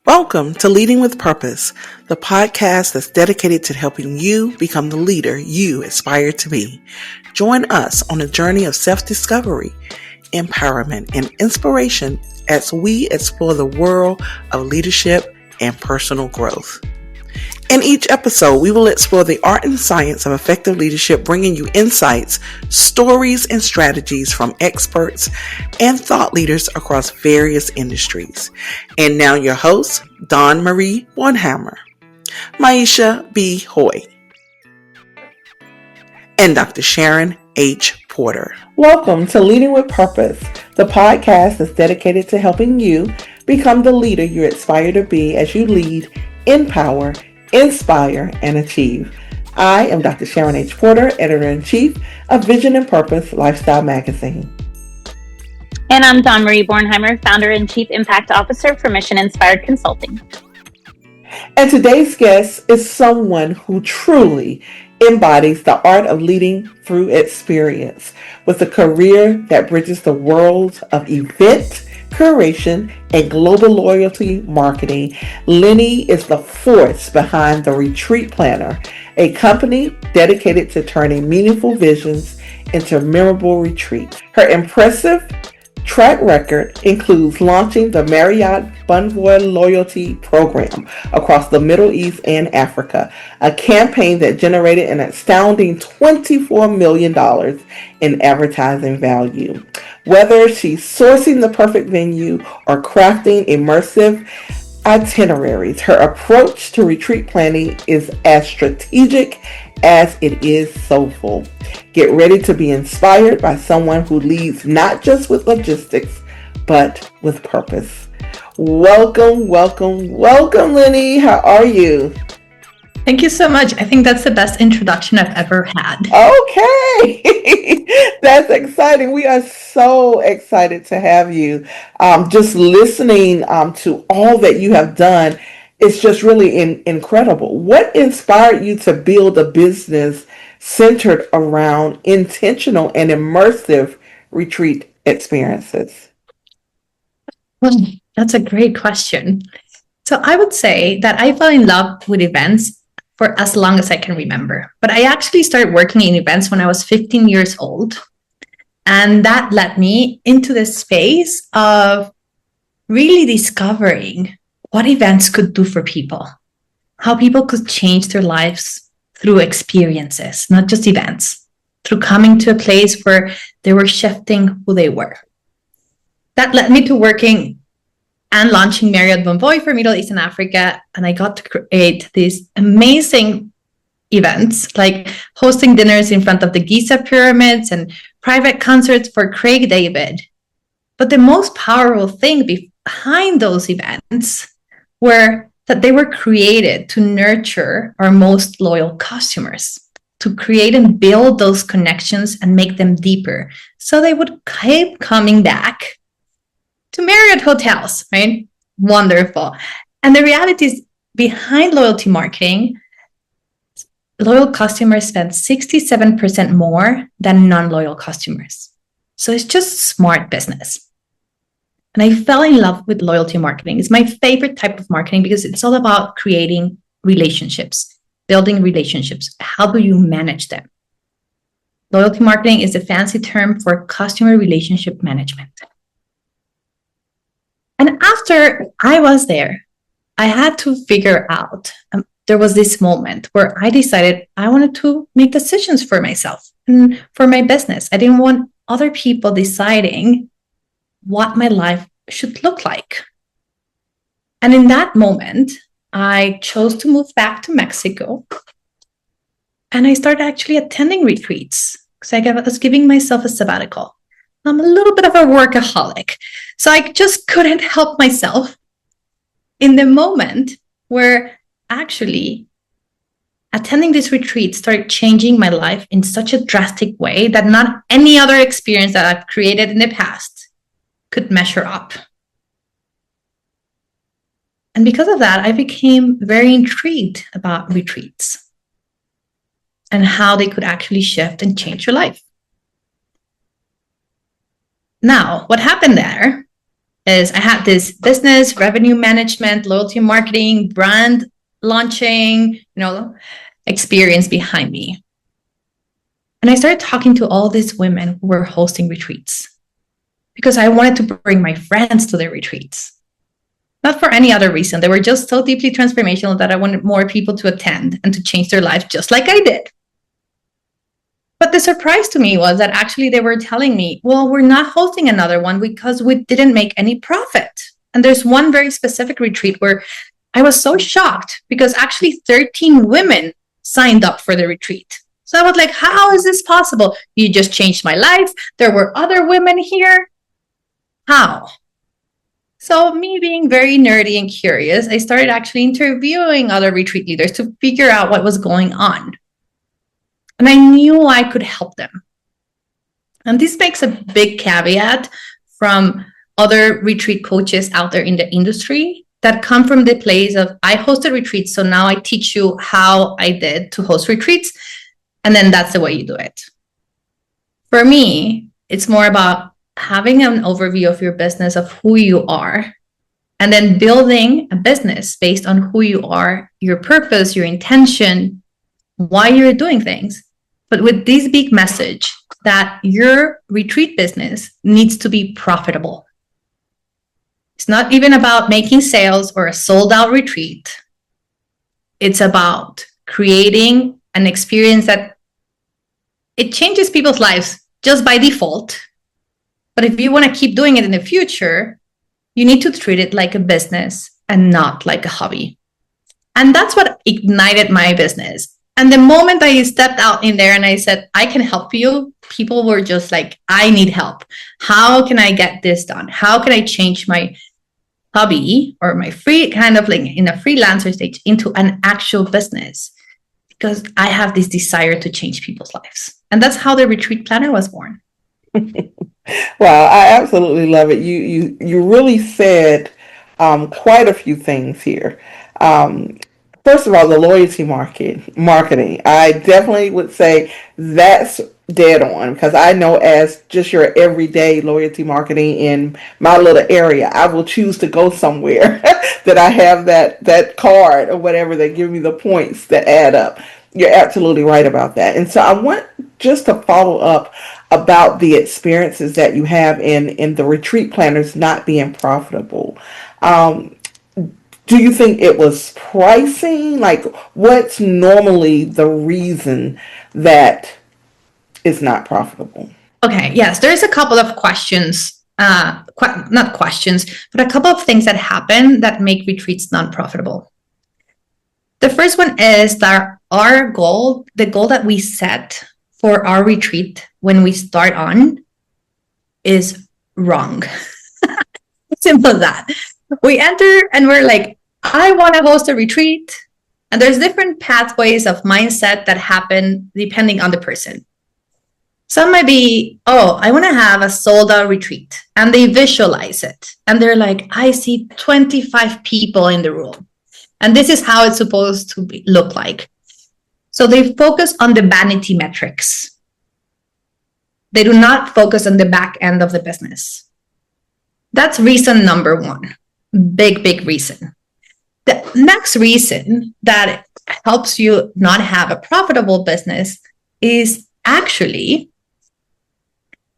Welcome to Leading with Purpose, the podcast that's dedicated to helping you become the leader you aspire to be. Join us on a journey of self-discovery, empowerment, and inspiration as we explore the world of leadership and personal growth. In each episode, we will explore the art and science of effective leadership, bringing you insights, stories, and strategies from experts and thought leaders across various industries. And now your hosts, Dawn Marie Bornhammer, Maisha B. Hoy, and Dr. Sharon H. Porter. Welcome to Leading with Purpose, the podcast that's dedicated to helping you become the leader you aspire to be as you lead, empower, inspire, and achieve. I am Dr. Sharon H. Porter, Editor-in-Chief of Vision and Purpose Lifestyle Magazine. And I'm Dawn Marie Bornhammer, Founder and Chief Impact Officer for Mission Inspired Consulting. And today's guest is someone who truly embodies the art of leading through experience with a career that bridges the worlds of event, curation, and global loyalty marketing. Leni is the force behind The Retreat Planner, a company dedicated to turning meaningful visions into memorable retreats. Her impressive track record includes launching the Marriott Bonvoy loyalty program across the Middle East and Africa, a campaign that generated an astounding $24 million in advertising value. Whether she's sourcing the perfect venue or crafting immersive itineraries, her approach to retreat planning is as strategic as it is soulful. Get ready to be inspired by someone who leads not just with logistics, but with purpose. Welcome, Leni. How are you? Thank you so much. I think that's the best introduction I've ever had. Okay. That's exciting. We are so excited to have you. Just listening to all that you have done, it's just really incredible. What inspired you to build a business centered around intentional and immersive retreat experiences? Well, that's a great question. So I would say that I fell in love with events for as long as I can remember. But I actually started working in events when I was 15 years old. And that led me into the space of really discovering what events could do for people, how people could change their lives through experiences, not just events, through coming to a place where they were shifting who they were. That led me to working and launching Marriott Bonvoy for Middle East and Africa. And I got to create these amazing events, like hosting dinners in front of the Giza pyramids and private concerts for Craig David. But the most powerful thing behind those events were that they were created to nurture our most loyal customers, to create and build those connections and make them deeper, so they would keep coming back to Marriott hotels, right? Wonderful. And the reality is, behind loyalty marketing, loyal customers spend 67% more than non-loyal customers. So it's just smart business. And I fell in love with loyalty marketing. It's my favorite type of marketing because it's all about creating relationships, building relationships. How do you manage them? Loyalty marketing is a fancy term for customer relationship management. And after I was there, I had to figure out, there was this moment where I decided I wanted to make decisions for myself and for my business. I didn't want other people deciding what my life should look like. And in that moment, I chose to move back to Mexico. And I started actually attending retreats because I was giving myself a sabbatical. I'm a little bit of a workaholic. So I just couldn't help myself in the moment where actually attending this retreat started changing my life in such a drastic way that not any other experience that I've created in the past could measure up. And because of that, I became very intrigued about retreats and how they could actually shift and change your life. Now, what happened there is I had this business, revenue management, loyalty marketing, brand launching, experience behind me. And I started talking to all these women who were hosting retreats because I wanted to bring my friends to their retreats. Not for any other reason. They were just so deeply transformational that I wanted more people to attend and to change their life just like I did. But the surprise to me was that actually they were telling me, well, we're not hosting another one because we didn't make any profit. And there's one very specific retreat where I was so shocked because actually 13 women signed up for the retreat. So I was like, how is this possible? You just changed my life. There were other women here. How? So me being very nerdy and curious, I started actually interviewing other retreat leaders to figure out what was going on. And I knew I could help them. And this makes a big caveat from other retreat coaches out there in the industry that come from the place of, I hosted retreats, so now I teach you how I did to host retreats. And then that's the way you do it. For me, it's more about having an overview of your business, of who you are, and then building a business based on who you are, your purpose, your intention, why you're doing things. But with this big message that your retreat business needs to be profitable. It's not even about making sales or a sold out retreat. It's about creating an experience that it changes people's lives just by default. But if you want to keep doing it in the future, you need to treat it like a business and not like a hobby. And that's what ignited my business. And the moment I stepped out in there and I said, I can help you, people were just like, I need help. How can I get this done? How can I change my hobby or my free kind of like in a freelancer stage into an actual business? Because I have this desire to change people's lives. And that's how the retreat planner was born. Wow, I absolutely love it. You really said quite a few things here. First of all, the loyalty marketing. I definitely would say that's dead on, because I know as just your everyday loyalty marketing in my little area, I will choose to go somewhere that I have that card or whatever that give me the points that add up. You're absolutely right about that. And so I want just to follow up about the experiences that you have in the retreat planners not being profitable. Do you think it was pricing? Like, what's normally the reason that it's not profitable? Okay, yes, there's a couple of questions, not questions, but a couple of things that happen that make retreats non-profitable. The first one is that our goal, the goal that we set for our retreat when we start on, is wrong. Simple as that. We enter and we're like, I want to host a retreat. And there's different pathways of mindset that happen depending on the person. Some might be, oh, I want to have a sold out retreat. And they visualize it. And they're like, I see 25 people in the room. And this is how it's supposed to look like. So they focus on the vanity metrics. They do not focus on the back end of the business. That's reason number one. Big reason. The next reason that helps you not have a profitable business is actually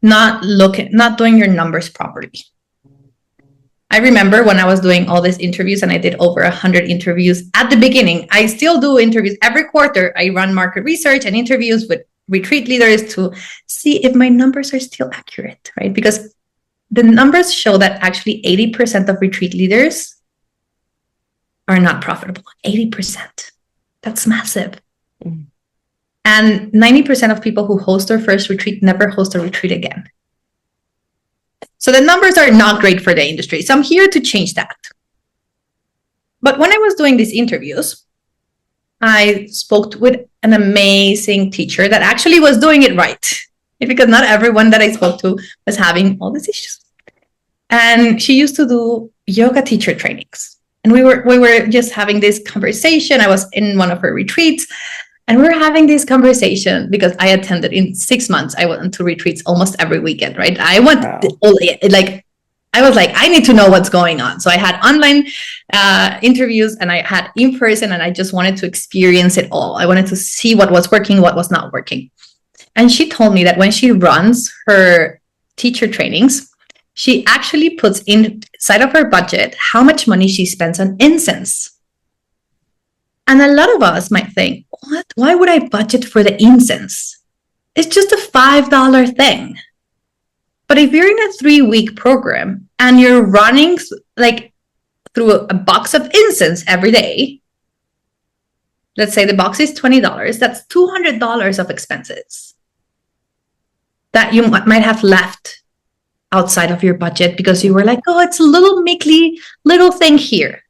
not doing your numbers properly. I remember when I was doing all these interviews, and I did over 100 interviews at the beginning. I still do interviews every quarter. I run market research and interviews with retreat leaders to see if my numbers are still accurate, right? Because the numbers show that actually 80% of retreat leaders are not profitable. 80%. That's massive. Mm. And 90% of people who host their first retreat never host a retreat again. So the numbers are not great for the industry. So I'm here to change that. But when I was doing these interviews, I spoke with an amazing teacher that actually was doing it right. Because not everyone that I spoke to was having all these issues. And she used to do yoga teacher trainings. And we were just having this conversation. I was in one of her retreats. And we were having this conversation because I attended in 6 months. I went to retreats almost every weekend, right? I went, I I was like, I need to know what's going on. So I had online interviews and I had in person, and I just wanted to experience it all. I wanted to see what was working, what was not working. And she told me that when she runs her teacher trainings, she actually puts inside of her budget how much money she spends on incense. And a lot of us might think, what? Why would I budget for the incense? It's just a $5 thing. But if you're in a 3-week program and you're running like through a box of incense every day, let's say the box is $20, that's $200 of expenses that you might have left outside of your budget because you were like, oh, it's a little meekly little thing here.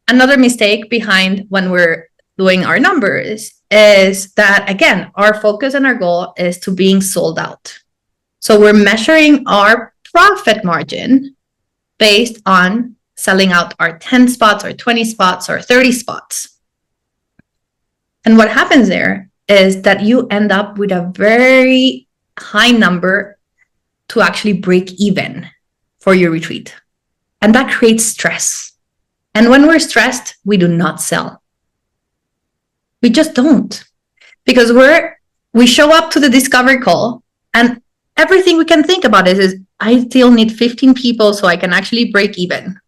Another mistake behind when we're doing our numbers is that, again, our focus and our goal is to being sold out. So we're measuring our profit margin based on selling out our 10 spots or 20 spots or 30 spots. And what happens there is that you end up with a very high number to actually break even for your retreat. And that creates stress. And when we're stressed, we do not sell. We just don't. Because we show up to the discovery call and everything we can think about is I still need 15 people so I can actually break even.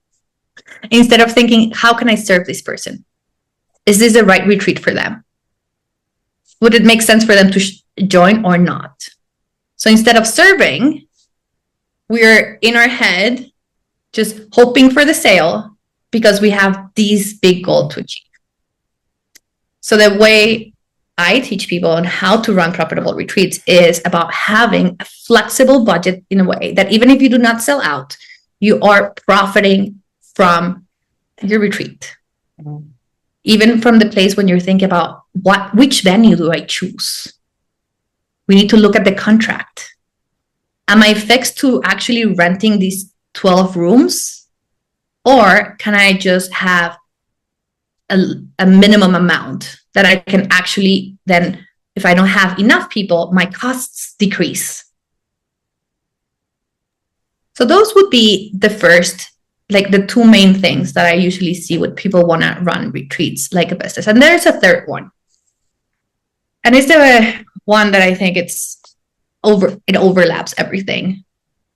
Instead of thinking, how can I serve this person? Is this the right retreat for them? Would it make sense for them to join or not? So instead of serving, we're in our head just hoping for the sale because we have these big goals to achieve. So the way I teach people on how to run profitable retreats is about having a flexible budget in a way that even if you do not sell out, you are profiting from your retreat. Mm-hmm. Even from the place when you're thinking about which venue do I choose? We need to look at the contract. Am I fixed to actually renting these 12 rooms? Or can I just have a minimum amount that I can actually then, if I don't have enough people, my costs decrease? So those would be the first, like the two main things that I usually see when people want to run retreats like a business. And there's a third one. And it's the one that I think it overlaps everything.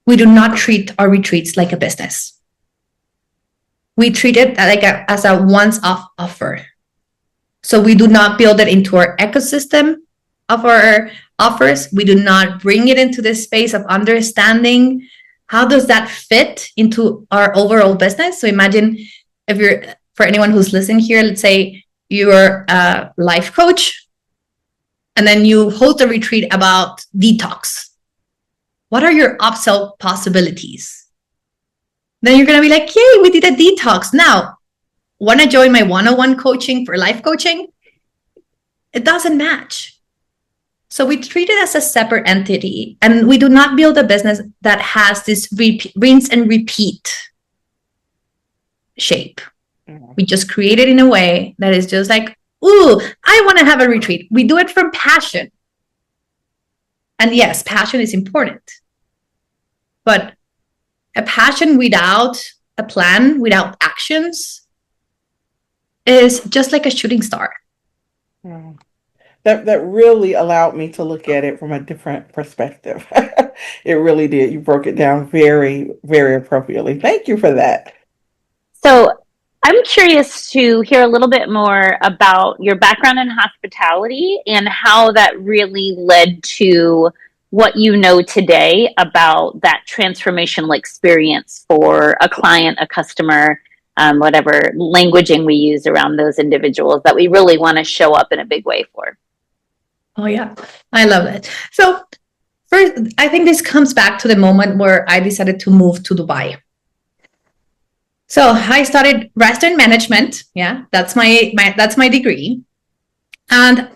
We do not treat our retreats like a business. We treat it like as a once-off offer. So we do not build it into our ecosystem of our offers. We do not bring it into this space of understanding how does that fit into our overall business. So imagine for anyone who's listening here, let's say you're a life coach and then you host a retreat about detox. What are your upsell possibilities? Then you're going to be like, yay, we did a detox. Now, want to join my one-on-one coaching for life coaching? It doesn't match. So we treat it as a separate entity, and we do not build a business that has this rinse and repeat shape. Mm-hmm. We just create it in a way that is just like, ooh, I want to have a retreat. We do it from passion. And yes, passion is important. But a passion without a plan, without actions, is just like a shooting star. Mm. That really allowed me to look at it from a different perspective. It really did. You broke it down very, very appropriately. Thank you for that. So I'm curious to hear a little bit more about your background in hospitality and how that really led to what you know today about that transformational experience for a client, a customer, whatever languaging we use around those individuals that we really want to show up in a big way for. Oh, yeah. I love it. So first, I think this comes back to the moment where I decided to move to Dubai. So I studied restaurant management. Yeah, that's my degree. And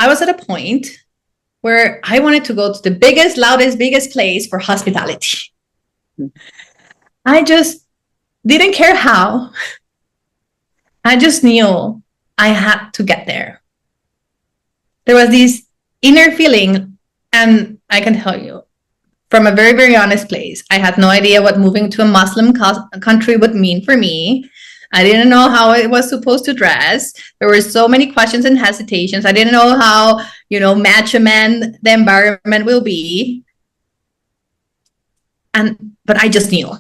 I was at a point where I wanted to go to the biggest, loudest, biggest place for hospitality. I just didn't care how. I just knew I had to get there. There was this inner feeling, and I can tell you, from a very, very honest place. I had no idea what moving to a Muslim country would mean for me. I didn't know how I was supposed to dress. There were so many questions and hesitations. I didn't know how, macho man the environment will be. But I just knew.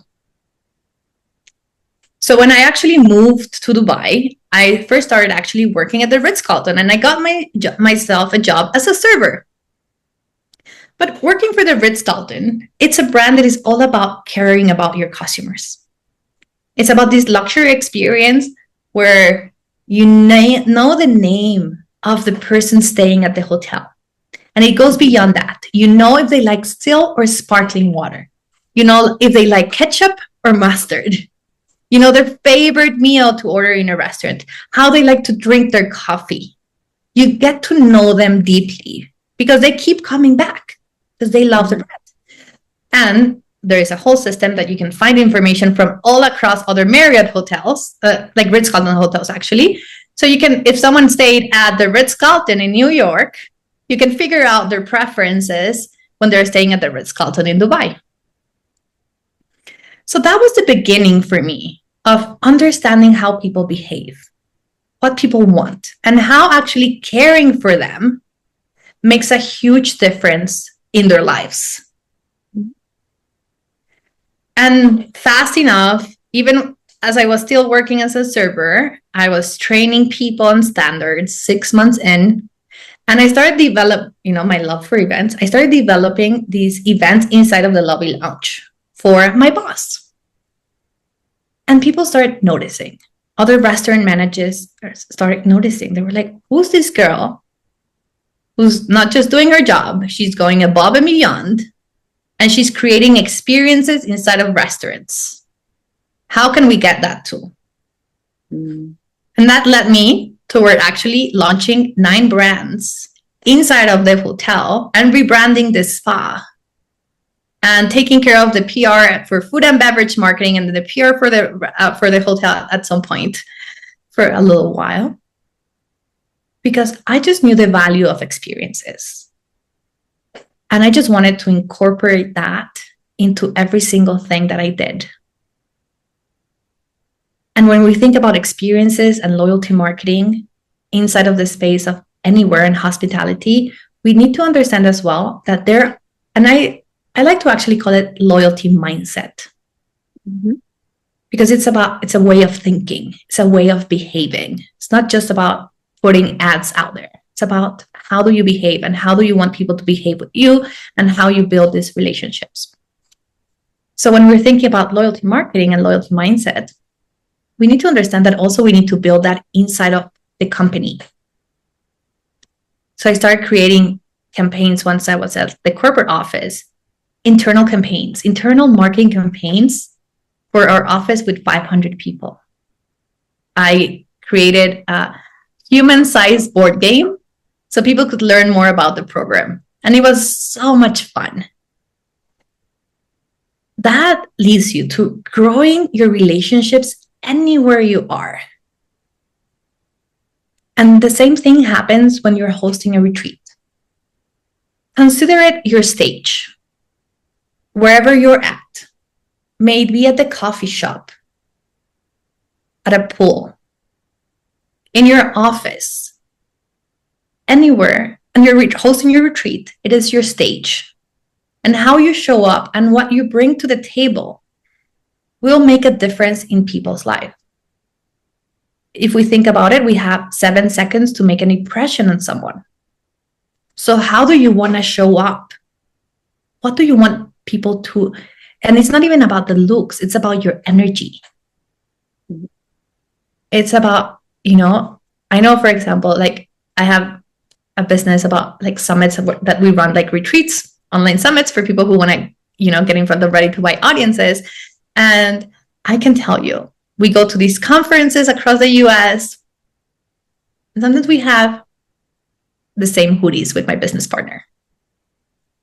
So when I actually moved to Dubai, I first started actually working at the Ritz-Carlton, and I got myself a job as a server. But working for the Ritz-Carlton, it's a brand that is all about caring about your customers. It's about this luxury experience where you know the name of the person staying at the hotel. And it goes beyond that. You know if they like still or sparkling water. You know if they like ketchup or mustard. You know their favorite meal to order in a restaurant. How they like to drink their coffee. You get to know them deeply because they keep coming back because they love the brand. And there is a whole system that you can find information from all across other Marriott hotels, like Ritz-Carlton hotels, actually. So you can, if someone stayed at the Ritz-Carlton in New York, you can figure out their preferences when they're staying at the Ritz-Carlton in Dubai. So that was the beginning for me of understanding how people behave, what people want, and how actually caring for them makes a huge difference in their lives. And fast enough, even as I was still working as a server, I was training people on standards 6 months in. And I started develop, my love for events. I started developing these events inside of the lobby lounge for my boss. And people started noticing. Other restaurant managers started noticing. They were like, who's this girl who's not just doing her job, she's going above and beyond, and she's creating experiences inside of restaurants. How can we get that too? And that led me toward actually launching 9 brands inside of the hotel and rebranding the spa and taking care of the PR for food and beverage marketing and the PR for the hotel at some point for a little while, because I just knew the value of experiences. And I just wanted to incorporate that into every single thing that I did. And when we think about experiences and loyalty marketing inside of the space of anywhere in hospitality, we need to understand as well that I like to actually call it loyalty mindset. Because it's a way of thinking. It's a way of behaving. It's not just about putting ads out there. It's about how do you behave and how do you want people to behave with you and how you build these relationships. So when we're thinking about loyalty marketing and loyalty mindset, we need to understand that also we need to build that inside of the company. So I started creating campaigns once I was at the corporate office, internal campaigns, internal marketing campaigns for our office with 500 people. I created a human-sized board game so people could learn more about the program. And it was so much fun. That leads you to growing your relationships anywhere you are. And the same thing happens when you're hosting a retreat. Consider it your stage. Wherever you're at, maybe at the coffee shop, at a pool, in your office, anywhere, and you're hosting your retreat, it is your stage. And how you show up and what you bring to the table will make a difference in people's life. If we think about it, we have 7 seconds to make an impression on someone. So how do you want to show up? What do you want people to? And it's not even about the looks. It's about your energy. It's about, I know, for example, like I have a business about like summits that we run, like retreats, online summits for people who want to, get in front of ready to buy audiences. And I can tell you, we go to these conferences across the US. And sometimes we have the same hoodies with my business partner,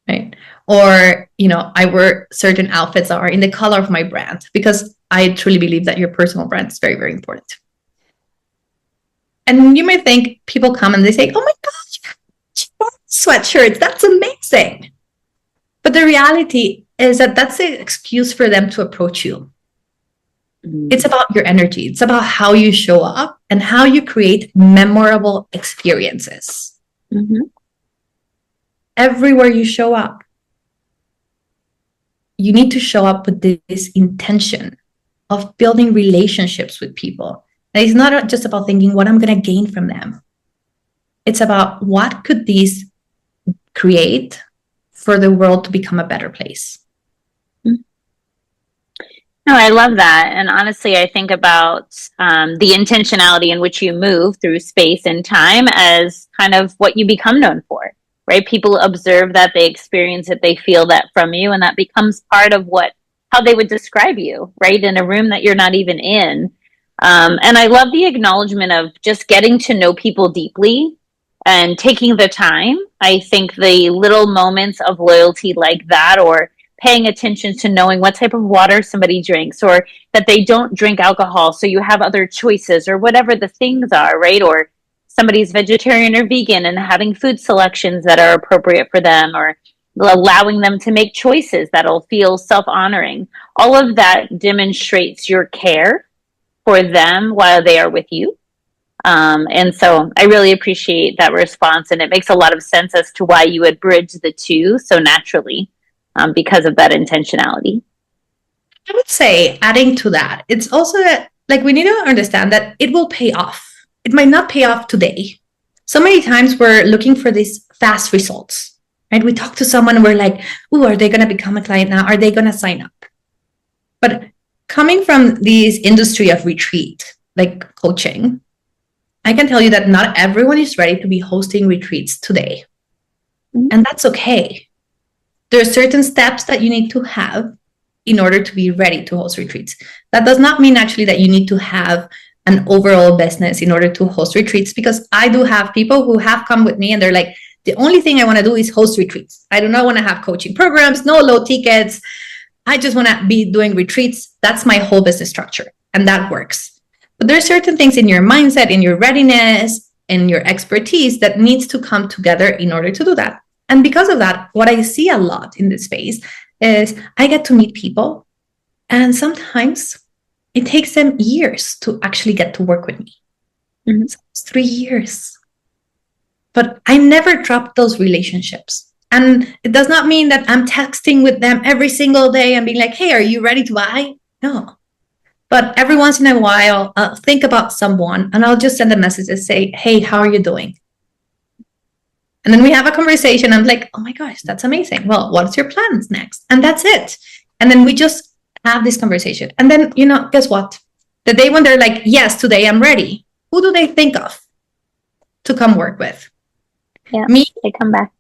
right? Or, I wear certain outfits that are in the color of my brand because I truly believe that your personal brand is very, very important. And you may think people come and they say, oh my gosh, sweatshirts, that's amazing. But But the reality is that that's the excuse for them to approach you. It's about your energy. It's about how you show up and how you create memorable experiences. Everywhere you show up, you need to show up with this intention of building relationships with people. And it's not just about thinking what I'm going to gain from them. It's about what could these create for the world to become a better place. No, I love that. And honestly, I think about the intentionality in which you move through space and time as kind of what you become known for, right? People observe that, they experience it, they feel that from you, and that becomes part of how they would describe you, right? In a room that you're not even in. And I love the acknowledgement of just getting to know people deeply and taking the time. I think the little moments of loyalty like that, or paying attention to knowing what type of water somebody drinks, or that they don't drink alcohol, so you have other choices, or whatever the things are, right? Or somebody's vegetarian or vegan and having food selections that are appropriate for them, or allowing them to make choices that'll feel self-honoring. All of that demonstrates your care for them while they are with you. And so I really appreciate that response, and it makes a lot of sense as to why you would bridge the two so naturally. Because of that intentionality. I would say, adding to that, it's also that, like, we need to understand that it will pay off. It might not pay off today. So many times we're looking for these fast results, right? We talk to someone and we're like, "Ooh, are they going to become a client now? Are they going to sign up?" But coming from this industry of retreat, like coaching, I can tell you that not everyone is ready to be hosting retreats today. And that's okay. There are certain steps that you need to have in order to be ready to host retreats. That does not mean actually that you need to have an overall business in order to host retreats, because I do have people who have come with me and they're like, the only thing I want to do is host retreats. I do not want to have coaching programs, no low tickets. I just want to be doing retreats. That's my whole business structure. And that works. But there are certain things in your mindset, in your readiness, in your expertise that needs to come together in order to do that. And because of that, what I see a lot in this space is I get to meet people, and sometimes it takes them years to actually get to work with me. So it's 3 years. But I never dropped those relationships. And it does not mean that I'm texting with them every single day and being like, "Hey, are you ready to buy?" No. But every once in a while, I'll think about someone and I'll just send a message and say, "Hey, how are you doing?" And then we have a conversation. I'm like, "Oh my gosh, that's amazing. Well, what's your plans next?" And that's it. And then we just have this conversation. And then, guess what? The day when they're like, "Yes, today I'm ready," who do they think of to come work with? Yeah, me? They come back.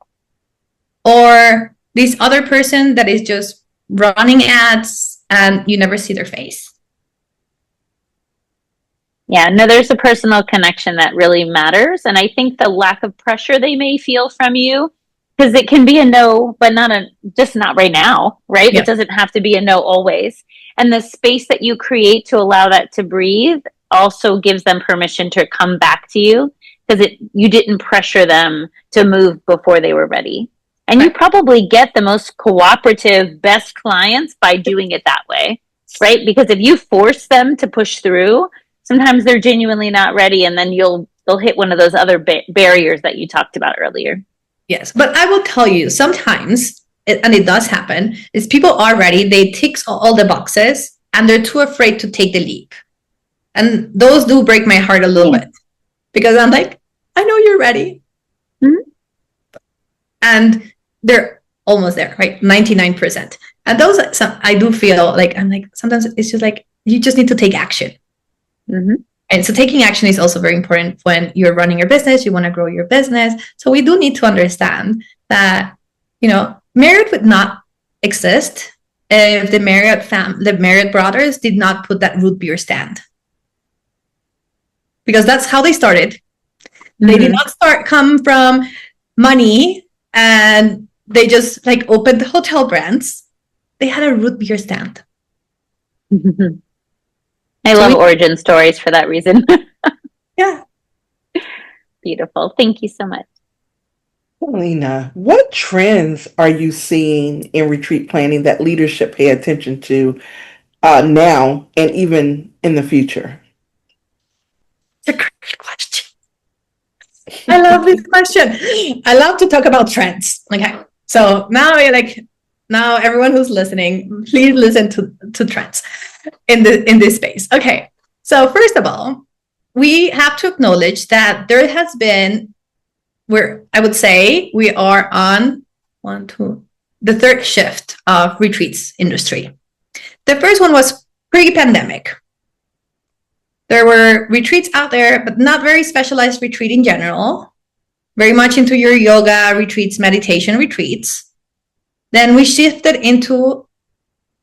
Or this other person that is just running ads and you never see their face? Yeah, no, there's a personal connection that really matters. And I think the lack of pressure they may feel from you, because it can be a no, but just not right now, right? Yeah. It doesn't have to be a no always. And the space that you create to allow that to breathe also gives them permission to come back to you, because you didn't pressure them to move before they were ready. And you probably get the most cooperative, best clients by doing it that way, right? Because if you force them to push through, sometimes they're genuinely not ready, and then they'll hit one of those other barriers that you talked about earlier. Yes, but I will tell you, sometimes, and it does happen, is people are ready, they tick all the boxes, and they're too afraid to take the leap. And those do break my heart a little bit, because I'm like, I know you're ready. And they're almost there, right? 99%. And those, I do feel like, I'm like, sometimes it's just like, you just need to take action. And so taking action is also very important when you're running your business, you want to grow your business. So we do need to understand that, Marriott would not exist if the Marriott brothers did not put that root beer stand. Because that's how they started. They did not come from money and they just opened the hotel brands. They had a root beer stand. I love origin stories for that reason. Yeah. Beautiful. Thank you so much. Lena, what trends are you seeing in retreat planning that leadership pay attention to now and even in the future? It's a great question. I love this question. I love to talk about trends. Okay. So now everyone who's listening, please listen to trends in this space. Okay. So first of all, we have to acknowledge that there has been I would say we are on the third shift of retreats industry. The first one was pre-pandemic. There were retreats out there, but not very specialized retreat in general, very much into your yoga retreats, meditation retreats. Then we shifted into,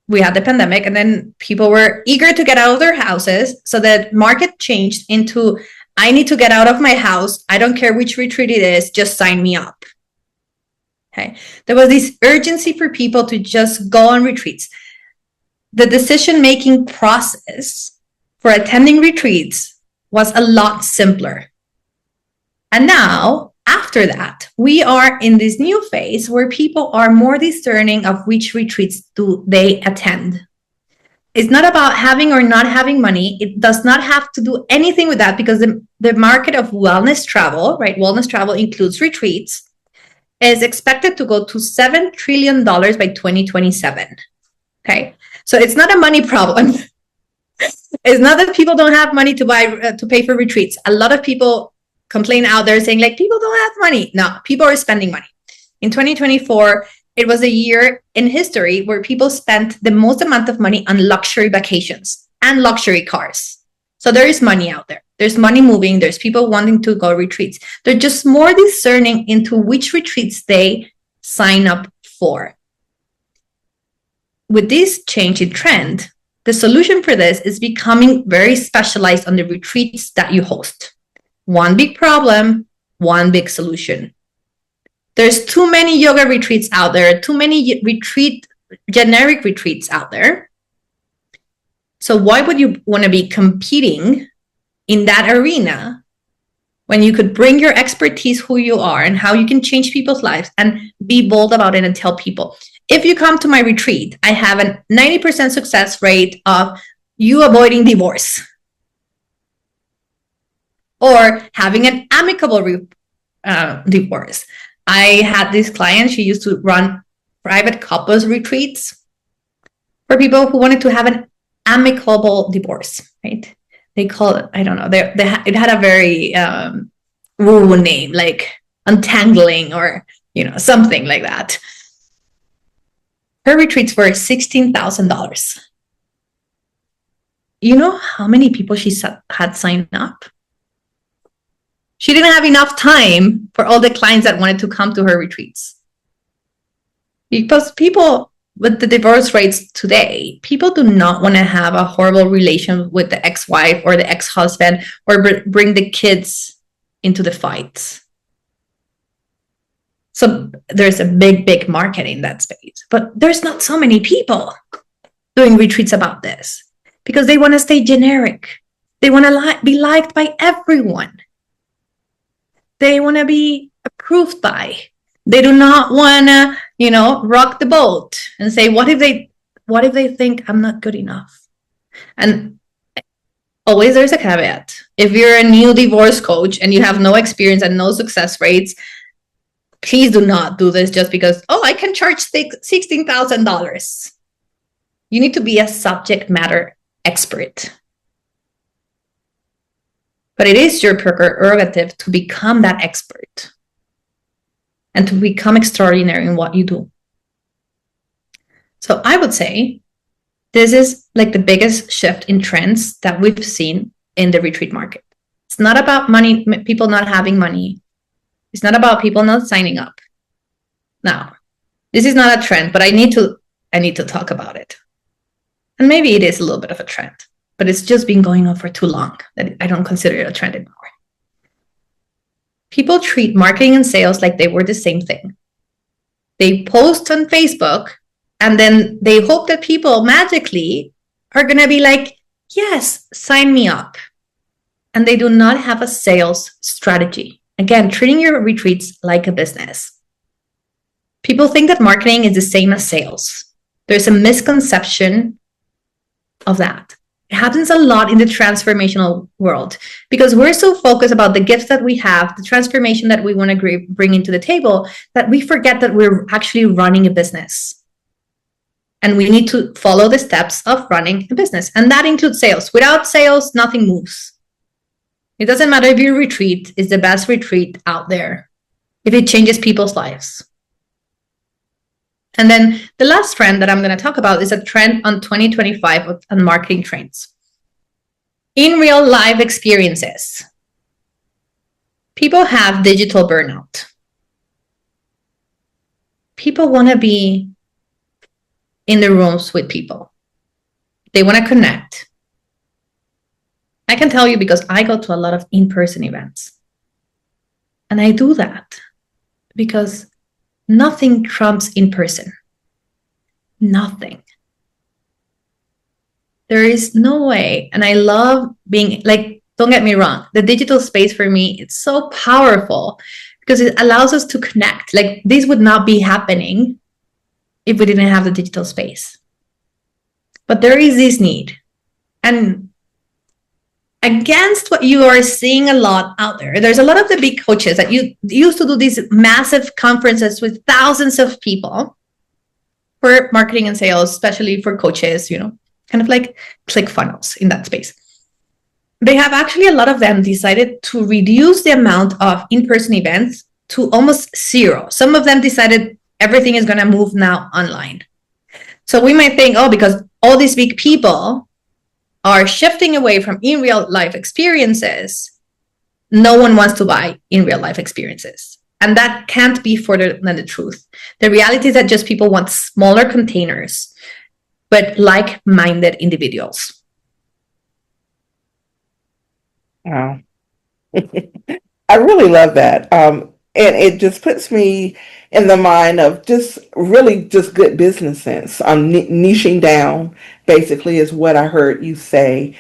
we had the pandemic, and then people were eager to get out of their houses. So the market changed into, I need to get out of my house. I don't care which retreat it is, just sign me up. Okay. There was this urgency for people to just go on retreats. The decision-making process for attending retreats was a lot simpler. And now, after that, we are in this new phase where people are more discerning of which retreats do they attend. It's not about having or not having money. It does not have to do anything with that, because the market of wellness travel, right? Wellness travel includes retreats, is expected to go to $7 trillion by 2027. Okay. So it's not a money problem. It's not that people don't have money to pay for retreats. A lot of people complain out there saying like, people don't have money. No, people are spending money. In 2024, it was a year in history where people spent the most amount of money on luxury vacations and luxury cars. So there is money out there. There's money moving. There's people wanting to go retreats. They're just more discerning into which retreats they sign up for. With this change in trend, the solution for this is becoming very specialized on the retreats that you host. One big problem, one big solution. There's too many yoga retreats out there, too many generic retreats out there. So why would you want to be competing in that arena when you could bring your expertise, who you are, and how you can change people's lives, and be bold about it and tell people, if you come to my retreat, I have a 90% success rate of you avoiding divorce or having an amicable divorce. I had this client, she used to run private couples retreats for people who wanted to have an amicable divorce, right? They call it, I don't know, it had a very woo name, like untangling or, something like that. Her retreats were $16,000. You know how many people she had signed up? She didn't have enough time for all the clients that wanted to come to her retreats. Because people with the divorce rates today, people do not want to have a horrible relation with the ex-wife or the ex-husband or bring the kids into the fights. So there's a big market in that space. But there's not so many people doing retreats about this because they want to stay generic. They want to be liked by everyone. They want to be approved by. They do not want to, rock the boat and say, what if they think I'm not good enough? And always there's a caveat. If you're a new divorce coach and you have no experience and no success rates, please do not do this just because, I can charge $16,000. You need to be a subject matter expert. But it is your prerogative to become that expert and to become extraordinary in what you do. So I would say this is like the biggest shift in trends that we've seen in the retreat market. It's not about money, people not having money. It's not about people not signing up. Now, this is not a trend, but I need to talk about it. And maybe it is a little bit of a trend, but it's just been going on for too long that I don't consider it a trend anymore. People treat marketing and sales like they were the same thing. They post on Facebook and then they hope that people magically are going to be like, yes, sign me up. And they do not have a sales strategy. Again, treating your retreats like a business. People think that marketing is the same as sales. There's a misconception of that. It happens a lot in the transformational world because we're so focused about the gifts that we have, the transformation that we want to bring into the table, that we forget that we're actually running a business. And we need to follow the steps of running a business. And that includes sales. Without sales, nothing moves. It doesn't matter if your retreat is the best retreat out there, if it changes people's lives. And then the last trend that I'm going to talk about is a trend on 2025 on marketing trends. In real life experiences, people have digital burnout. People want to be in the rooms with people. They want to connect. I can tell you because I go to a lot of in-person events. And I do that because nothing trumps in person. Nothing. There is no way. And I love being like, don't get me wrong, the digital space for me, it's so powerful because it allows us to connect. Like this would not be happening if we didn't have the digital space. But there is this need. And against what you are seeing a lot out there, there's a lot of the big coaches that you used to do these massive conferences with thousands of people for marketing and sales, especially for coaches, kind of like ClickFunnels in that space. They have actually, a lot of them decided to reduce the amount of in-person events to almost zero. Some of them decided everything is going to move now online. So we might think, because all these big people are shifting away from in real life experiences, no one wants to buy in real life experiences. And that can't be further than the truth. The reality is that just people want smaller containers, but like-minded individuals. Wow. I really love that. And it just puts me in the mind of just really just good business sense. Niching down basically is what I heard you say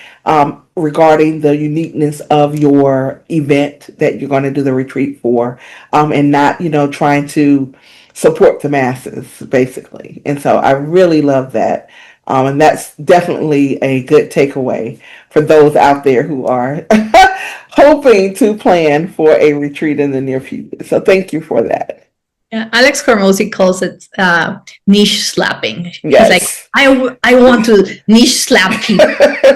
regarding the uniqueness of your event that you're going to do the retreat for, and not, trying to support the masses basically. And so I really love that. And that's definitely a good takeaway for those out there who are hoping to plan for a retreat in the near future. So thank you for that. Yeah, Alex Hormozi calls it niche slapping. Yes. He's like, I want to niche slap people.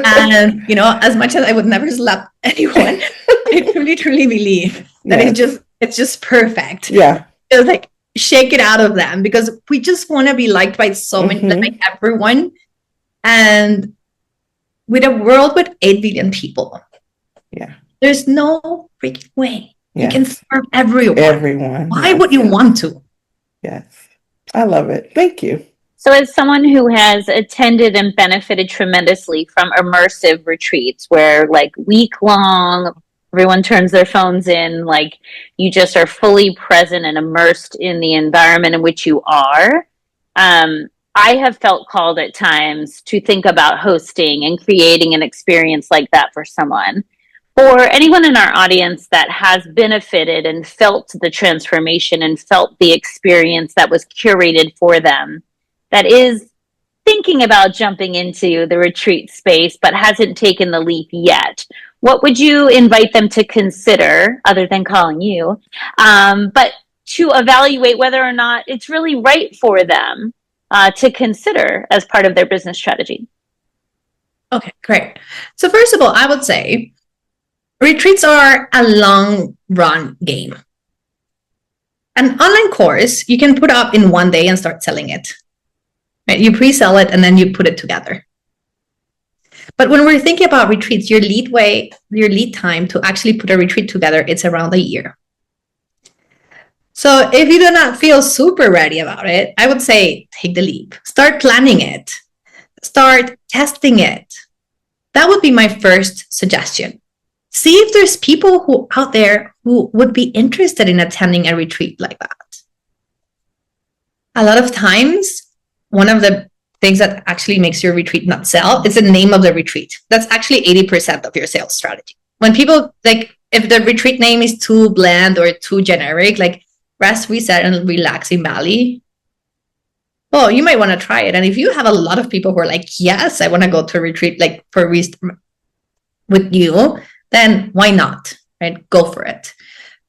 And, as much as I would never slap anyone, I truly believe that it's just perfect. Yeah. It's like, shake it out of them because we just want to be liked by so many, like everyone. And with a world with 8 billion people, there's no freaking way you can serve everyone. Why would you want to? Yes, I love it. Thank you. So as someone who has attended and benefited tremendously from immersive retreats where like week-long, everyone turns their phones in, like you just are fully present and immersed in the environment in which you are. I have felt called at times to think about hosting and creating an experience like that for someone. For anyone in our audience that has benefited and felt the transformation and felt the experience that was curated for them, that is thinking about jumping into the retreat space but hasn't taken the leap yet, what would you invite them to consider, other than calling you, but to evaluate whether or not it's really right for them to consider as part of their business strategy? Okay, great. So first of all, I would say retreats are a long run game. An online course you can put up in one day and start selling it. Right? You pre-sell it and then you put it together. But when we're thinking about retreats, your lead time to actually put a retreat together, it's around a year. So if you do not feel super ready about it, I would say take the leap. Start planning it. Start testing it. That would be my first suggestion. See if there's people out there who would be interested in attending a retreat like that. A lot of times, one of the things that actually makes your retreat not sell is the name of the retreat. That's actually 80% of your sales strategy. When people if the retreat name is too bland or too generic, like Rest, Reset, and Relax in Bali, well, you might want to try it. And if you have a lot of people who are like, yes, I want to go to a retreat like with you, then why not, right? Go for it.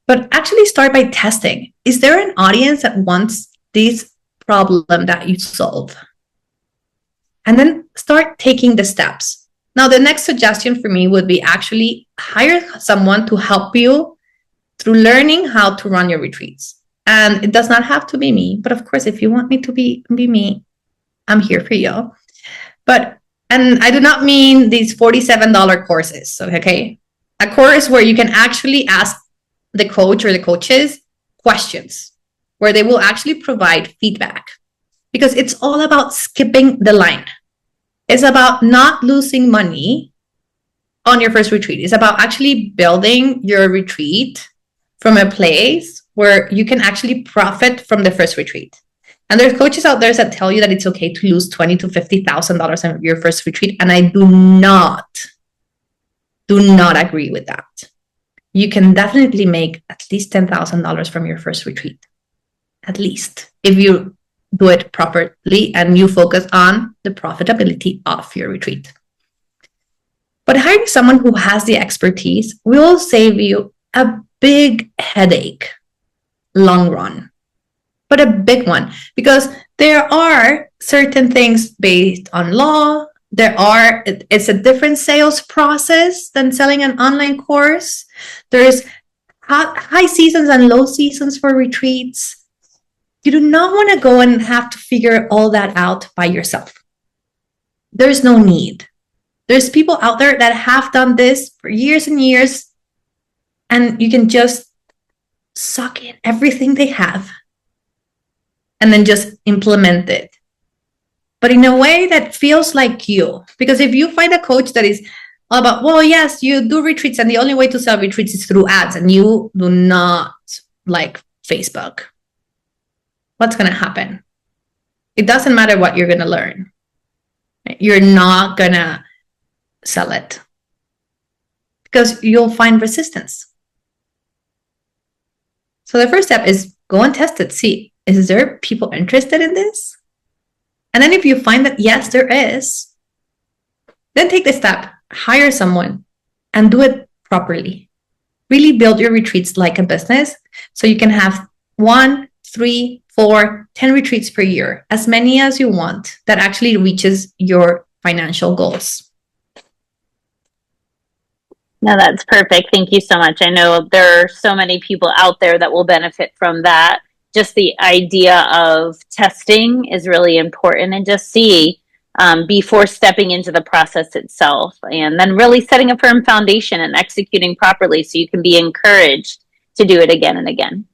But actually start by testing. Is there an audience that wants this problem that you solve? And then start taking the steps. Now, the next suggestion for me would be actually hire someone to help you through learning how to run your retreats. And it does not have to be me. But of course, if you want me to be me, I'm here for you. And I do not mean these $47 courses, okay? A course where you can actually ask the coach or the coaches questions, where they will actually provide feedback. Because it's all about skipping the line. It's about not losing money on your first retreat. It's about actually building your retreat from a place where you can actually profit from the first retreat. And there's coaches out there that tell you that it's okay to lose $20,000 to $50,000 on your first retreat. And I do not agree with that. You can definitely make at least $10,000 from your first retreat. At least, if you do it properly and you focus on the profitability of your retreat. But hiring someone who has the expertise will save you a big headache long run, but a big one, because there are certain things based on law. It's a different sales process than selling an online course. There's high seasons and low seasons for retreats. You do not want to go and have to figure all that out by yourself. There's no need. There's people out there that have done this for years and years, and you can just suck in everything they have and then just implement it. But in a way that feels like you. Because if you find a coach that is all about, well, yes, you do retreats and the only way to sell retreats is through ads, and you do not like Facebook, what's going to happen? It doesn't matter what you're going to learn. You're not going to sell it because you'll find resistance. So the first step is go and test it. See, is there people interested in this? And then if you find that, yes, there is, then take the step, hire someone and do it properly. Really build your retreats like a business so you can have 1, 3, 4, 10 retreats per year, as many as you want, that actually reaches your financial goals. No, that's perfect. Thank you so much. I know there are so many people out there that will benefit from that. Just the idea of testing is really important, and just see before stepping into the process itself, and then really setting a firm foundation and executing properly so you can be encouraged to do it again and again.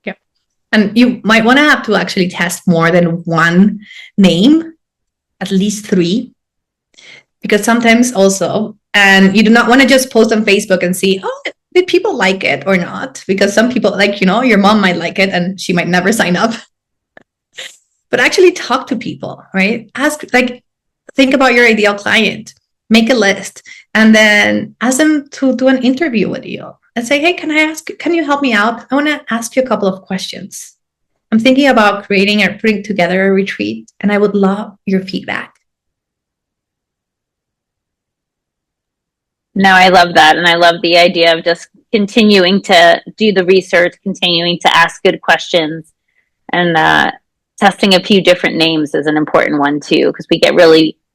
Yeah. And you might want to have to actually test more than one name, at least 3, because sometimes also, and you do not want to just post on Facebook and see, oh, did people like it or not? Because some people, like, your mom might like it and she might never sign up. But actually talk to people, right? Think about your ideal client, make a list, and then ask them to do an interview with you and say, hey, can you help me out? I want to ask you a couple of questions. I'm thinking about creating or putting together a retreat, and I would love your feedback. No, I love that. And I love the idea of just continuing to do the research, continuing to ask good questions, and testing a few different names is an important one too, because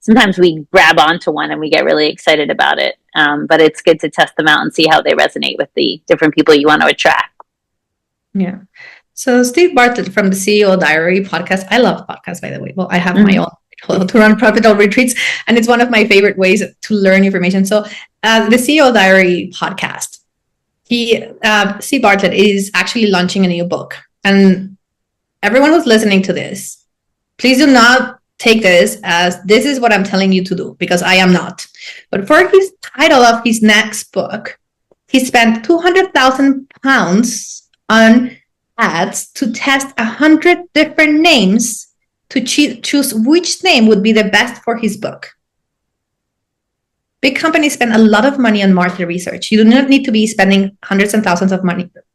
sometimes we grab onto one and we get really excited about it. But it's good to test them out and see how they resonate with the different people you want to attract. Yeah. So Steve Bartlett from the CEO Diary podcast. I love podcasts, by the way. Well, I have my own to run profitable retreats, and it's one of my favorite ways to learn information. So the CEO Diary podcast, Steve Bartlett is actually launching a new book. And everyone who's listening to this, please do not take this as this is what I'm telling you to do, because I am not. But for his title of his next book, he spent £200,000 on ads to test 100 different names to choose which name would be the best for his book. Big companies spend a lot of money on market research. You do not need to be spending hundreds and thousands of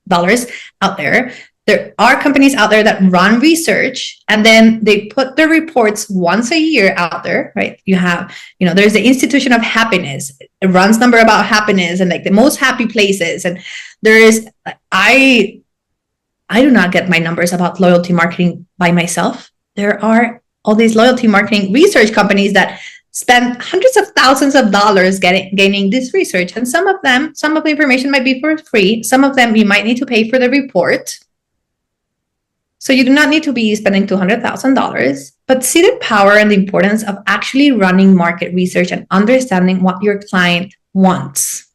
dollars out there. There are companies out there that run research and then they put their reports once a year out there, right? You have, there's the Institution of Happiness. It runs number about happiness and like the most happy places. And there is, I do not get my numbers about loyalty marketing by myself. There are all these loyalty marketing research companies that spend hundreds of thousands of dollars gaining this research. And some of the information might be for free. Some of them you might need to pay for the report. So you do not need to be spending $200,000, but see the power and the importance of actually running market research and understanding what your client wants.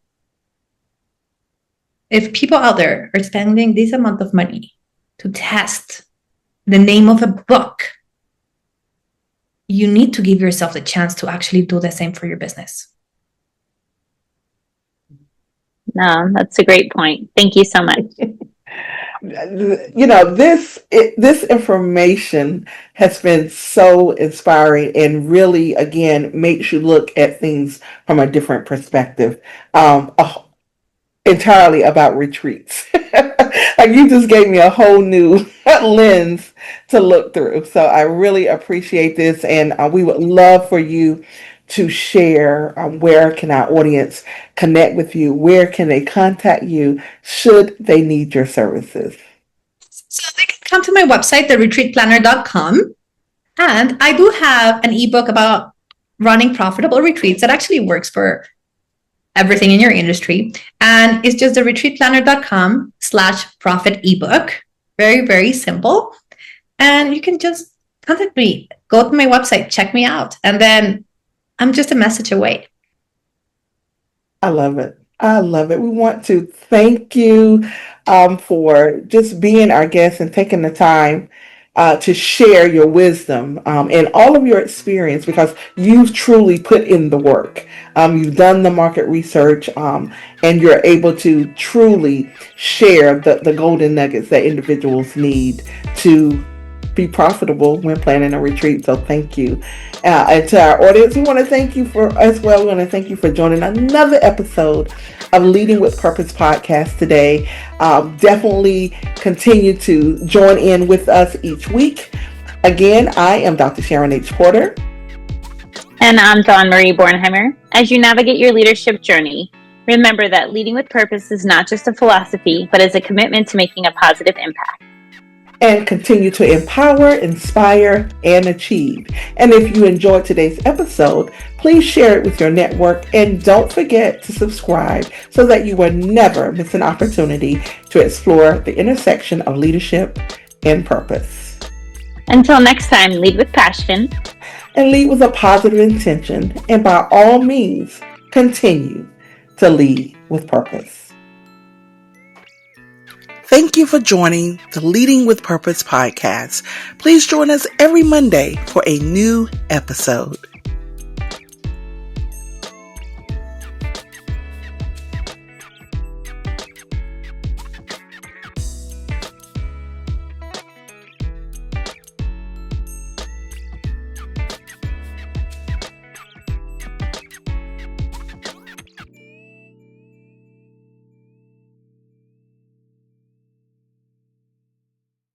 If people out there are spending this amount of money to test the name of a book, you need to give yourself the chance to actually do the same for your business. No, that's a great point. Thank you so much. This information has been so inspiring and really, again, makes you look at things from a different perspective. Entirely about retreats. Like you just gave me a whole new lens to look through. So I really appreciate this, and we would love for you to share where can our audience connect with you, where can they contact you should they need your services. So they can come to my website, theretreatplanner.com, and I do have an ebook about running profitable retreats that actually works for everything in your industry. And it's just theretreatplanner.com/profit ebook. Very, very simple. And you can just contact me, go to my website, check me out. And then I'm just a message away. I love it. We want to thank you for just being our guest and taking the time to share your wisdom and all of your experience, because you've truly put in the work. You've done the market research and you're able to truly share the golden nuggets that individuals need to be profitable when planning a retreat. So thank you. And to our audience, we want to thank you We want to thank you for joining another episode of Leading with Purpose podcast today. Definitely continue to join in with us each week. Again, I am Dr. Sharon H. Porter. And I'm Dawn Marie Bornheimer. As you navigate your leadership journey, remember that leading with purpose is not just a philosophy, but is a commitment to making a positive impact. And continue to empower, inspire, and achieve. And if you enjoyed today's episode, please share it with your network, and don't forget to subscribe so that you will never miss an opportunity to explore the intersection of leadership and purpose. Until next time, lead with passion and lead with a positive intention, and by all means, continue to lead with purpose. Thank you for joining the Leading with Purpose podcast. Please join us every Monday for a new episode.